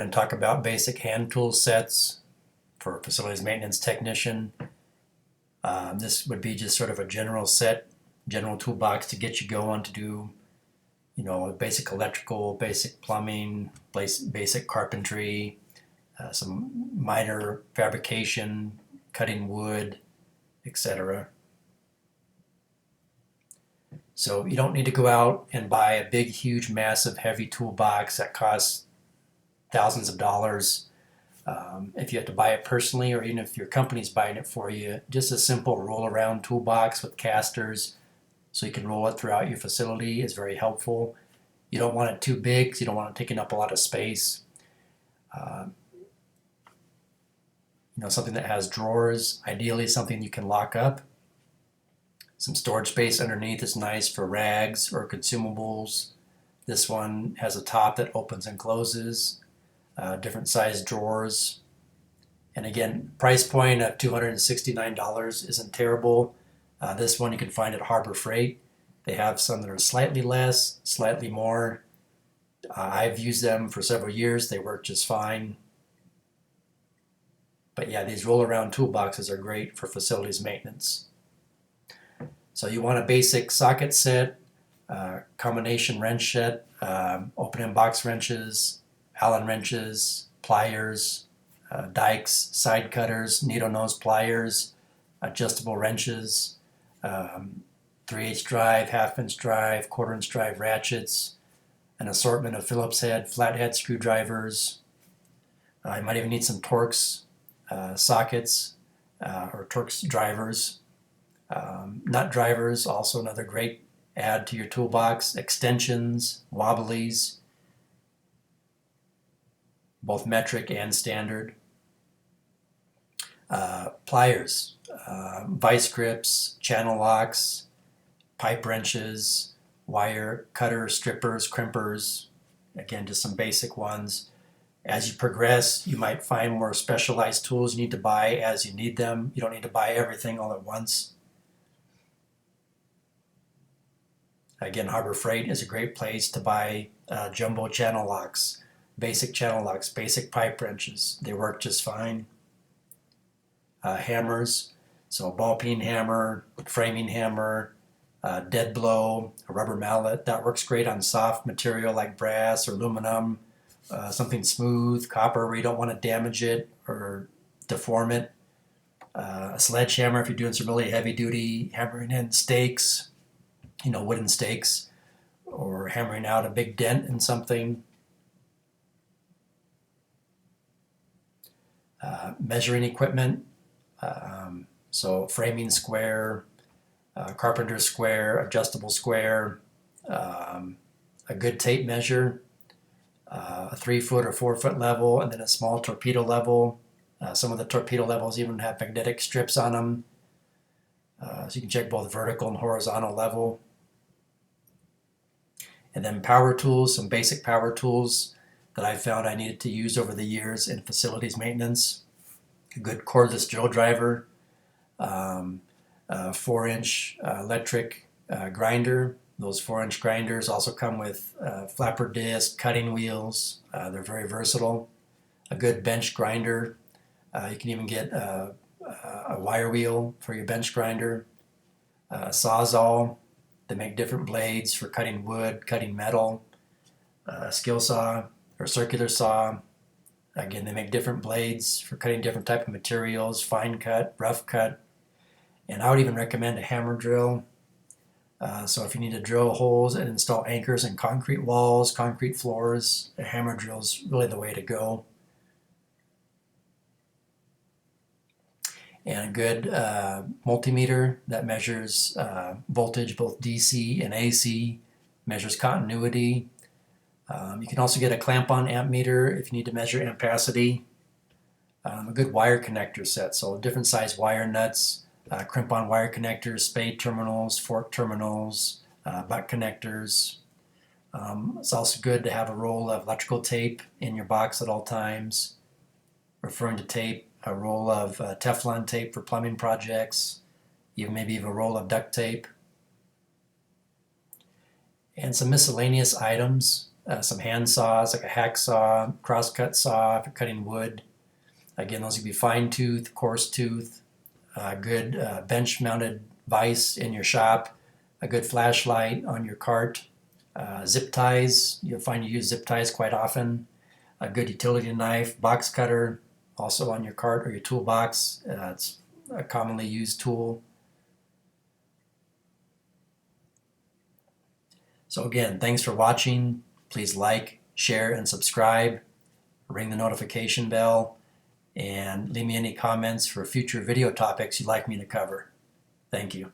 and talk about basic hand tool sets for a facilities maintenance technician. This would be just sort of a general set, general toolbox to get you going to do, basic electrical, basic plumbing, basic carpentry, some minor fabrication, cutting wood, etc. So you don't need to go out and buy a big, huge, massive, heavy toolbox that costs thousands of dollars. If you have to buy it personally, or even if your company's buying it for you, just a simple roll-around toolbox with casters so you can roll it throughout your facility is very helpful. You don't want it too big because you don't want it taking up a lot of space. Something that has drawers, ideally something you can lock up. Some storage space underneath is nice for rags or consumables. This one has a top that opens and closes, different size drawers. And again, price point of $269 isn't terrible. This one you can find at Harbor Freight. They have some that are slightly less, slightly more. I've used them for several years. They work just fine. But yeah, these roll-around toolboxes are great for facilities maintenance. So you want a basic socket set, combination wrench set, open and box wrenches, Allen wrenches, pliers, dikes, side cutters, needle nose pliers, adjustable wrenches, 3/8 drive, half-inch drive, quarter-inch drive ratchets, an assortment of Phillips head, flathead screwdrivers. You might even need some Torx sockets or Torx drivers. Nut drivers, also another great add to your toolbox. Extensions, wobblies, both metric and standard. Pliers, vice grips, channel locks, pipe wrenches, wire cutter, strippers, crimpers. Again, just some basic ones. As you progress, you might find more specialized tools you need to buy as you need them. You don't need to buy everything all at once. Again, Harbor Freight is a great place to buy jumbo channel locks, basic pipe wrenches. They work just fine. Hammers, so ball peen hammer, framing hammer, dead blow, a rubber mallet. That works great on soft material like brass or aluminum. Something smooth, copper, where you don't want to damage it or deform it. A sledgehammer if you're doing some really heavy duty hammering in stakes, wooden stakes, or hammering out a big dent in something. Measuring equipment, so framing square, carpenter square, adjustable square, a good tape measure, a 3-foot or 4-foot level, and then a small torpedo level. Some of the torpedo levels even have magnetic strips on them, so you can check both vertical and horizontal level. And then power tools, some basic power tools that I found I needed to use over the years in facilities maintenance. A good cordless drill driver, 4-inch electric grinder. Those 4-inch grinders also come with flapper disc, cutting wheels. They're very versatile. A good bench grinder. You can even get a wire wheel for your bench grinder. A Sawzall. They make different blades for cutting wood, cutting metal. A skill saw or circular saw. Again, they make different blades for cutting different type of materials, fine cut, rough cut. And I would even recommend a hammer drill. So if you need to drill holes and install anchors in concrete walls, concrete floors, a hammer drill is really the way to go. And a good multimeter that measures voltage, both DC and AC, measures continuity. You can also get a clamp-on amp meter if you need to measure ampacity. A good wire connector set, so different size wire nuts, crimp-on wire connectors, spade terminals, fork terminals, butt connectors. It's also good to have a roll of electrical tape in your box at all times. Referring to tape, a roll of Teflon tape for plumbing projects, maybe even a roll of duct tape. And some miscellaneous items, some hand saws like a hacksaw, crosscut saw for cutting wood. Again, those could be fine tooth, coarse tooth, good bench mounted vise in your shop, a good flashlight on your cart, zip ties. You'll find you use zip ties quite often. A good utility knife, box cutter, also on your cart or your toolbox. It's a commonly used tool. So again, thanks for watching. Please like, share, and subscribe. Ring the notification bell, and leave me any comments for future video topics you'd like me to cover. Thank you.